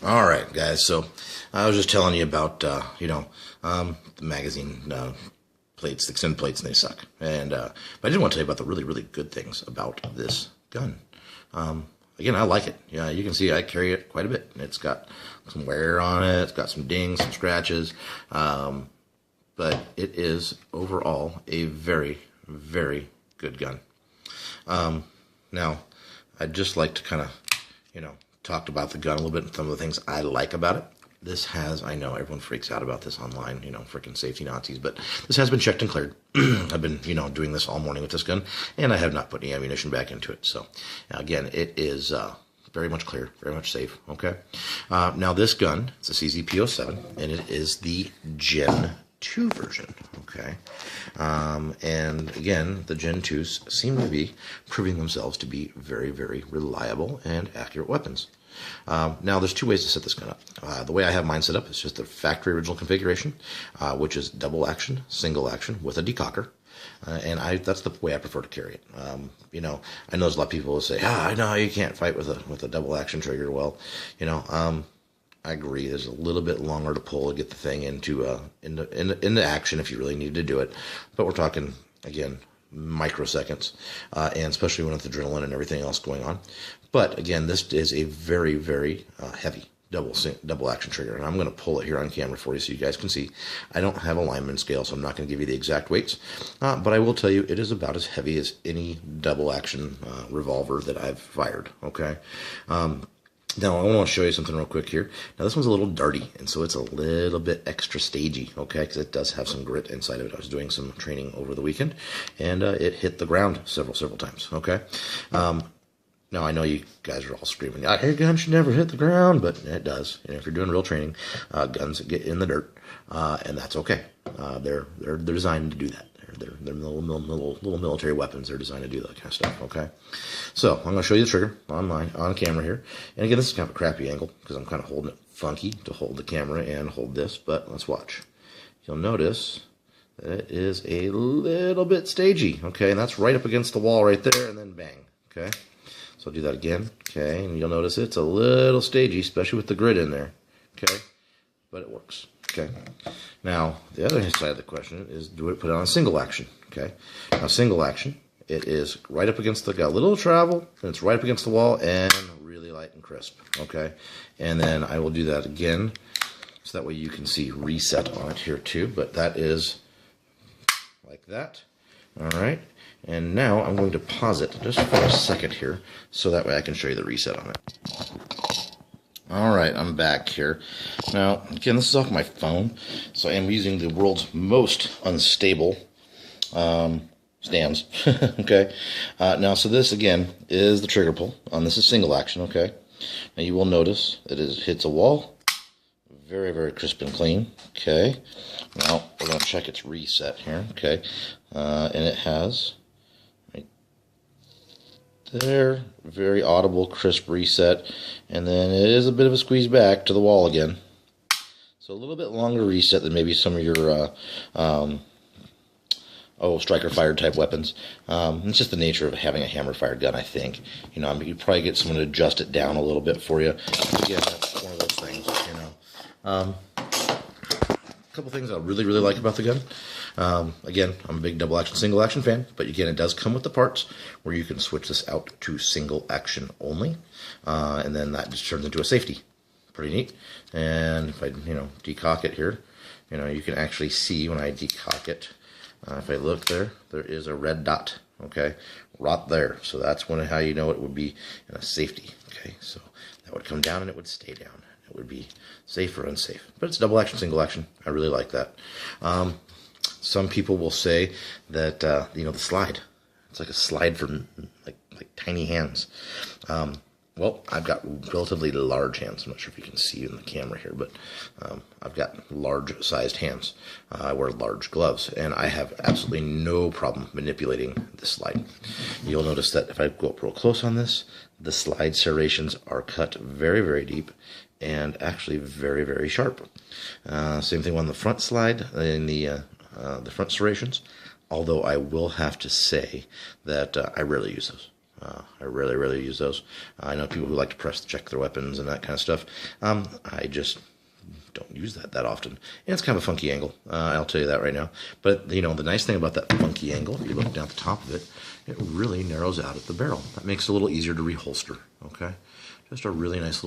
All right, guys. So I was just telling you about the magazine plates, the extended plates, and they suck. But I did want to tell you about the really, really good things about this gun. Again, I like it. Yeah, you can see I carry it quite a bit. It's got some wear on it. It's got some dings, some scratches. But it is overall a very, very good gun. Now, I'd just like to kind of, talk about the gun a little bit and some of the things I like about it. This has, I know everyone freaks out about this online, freaking safety Nazis, but this has been checked and cleared. I've been, doing this all morning with this gun, and I have not put any ammunition back into it. So, again, it is very much clear, very much safe, okay? Now, this gun, it's a CZ P07, and it is the Gen 2 version, okay? And again, the Gen 2s seem to be proving themselves to be very, very reliable and accurate weapons. Now, there's two ways to set this gun up. The way I have mine set up is just the factory original configuration, which is double action, single action with a decocker. And that's the way I prefer to carry it. I know there's a lot of people who say, I know you can't fight with a double action trigger. Well, I agree. There's a little bit longer to pull to get the thing into action if you really need to do it. But we're talking, again, microseconds, and especially when it's adrenaline and everything else going on. But again, this is a very, very heavy double action trigger, and I'm going to pull it here on camera for you so you guys can see. I don't have a lineman scale, so I'm not going to give you the exact weights, but I will tell you it is about as heavy as any double action revolver that I've fired. Okay. Now, I want to show you something real quick here. Now, this one's a little darty, and so it's a little bit extra stagey, okay, because it does have some grit inside of it. I was doing some training over the weekend, and it hit the ground several times, okay? Now, I know you guys are all screaming, your gun should never hit the ground, but it does. If you're doing real training, guns get in the dirt, and that's okay. They're designed to do that. They're little military weapons. They're designed to do that kind of stuff, okay? So, I'm going to show you the trigger on camera here. And again, this is kind of a crappy angle because I'm kind of holding it funky to hold the camera and hold this, but let's watch. You'll notice that it is a little bit stagey, okay? And that's right up against the wall right there, and then bang, okay? So I'll do that again, okay? And you'll notice it's a little stagey, especially with the grit in there, okay? But it works. Okay. Now, the other side of the question is, do we put it on single action? Okay. Now, single action, it is right up against got a little travel, and it's right up against the wall, and really light and crisp. Okay. And then I will do that again, so that way you can see reset on it here too. But that is like that. All right. And now I'm going to pause it just for a second here, so that way I can show you the reset on it. Alright, I'm back here. Now, again, this is off my phone, so I am using the world's most unstable stands. Okay? Now, so this, again, is the trigger pull. This is single action, okay? Now, you will notice that it hits a wall. Very, very crisp and clean. Okay? Now, we're going to check its reset here, okay? And it has... there, very audible, crisp reset, and then it is a bit of a squeeze back to the wall again. So a little bit longer reset than maybe some of your striker fired type weapons. It's just the nature of having a hammer fired gun, I think. You probably get someone to adjust it down a litle bit for you. Again, that's one of those things. A couple things I really, really like about the gun. Again, I'm a big double action, single action fan, but again, it does come with the parts where you can switch this out to single action only, and then that just turns into a safety. Pretty neat. And if I, decock it here, you can actually see when I decock it. If I look there is a red dot, okay, right there. So that's how you know it would be in a safety, okay. So that would come down and it would stay down. It would be safe or unsafe. But it's double action, single action. I really like that. Some people will say that, the slide. It's like a slide for like tiny hands. Well, I've got relatively large hands. I'm not sure if you can see in the camera here, but I've got large-sized hands. I wear large gloves, and I have absolutely no problem manipulating this slide. You'll notice that if I go up real close on this, the slide serrations are cut very, very deep and actually very, very sharp. Same thing on the front slide in the front serrations, although I will have to say that I rarely use those. I rarely use those. I know people who like to press to check their weapons and that kind of stuff. I just don't use that often. And it's kind of a funky angle, I'll tell you that right now. But, the nice thing about that funky angle, if you look down at the top of it, it really narrows out at the barrel. That makes it a little easier to reholster, okay? Just a really nice little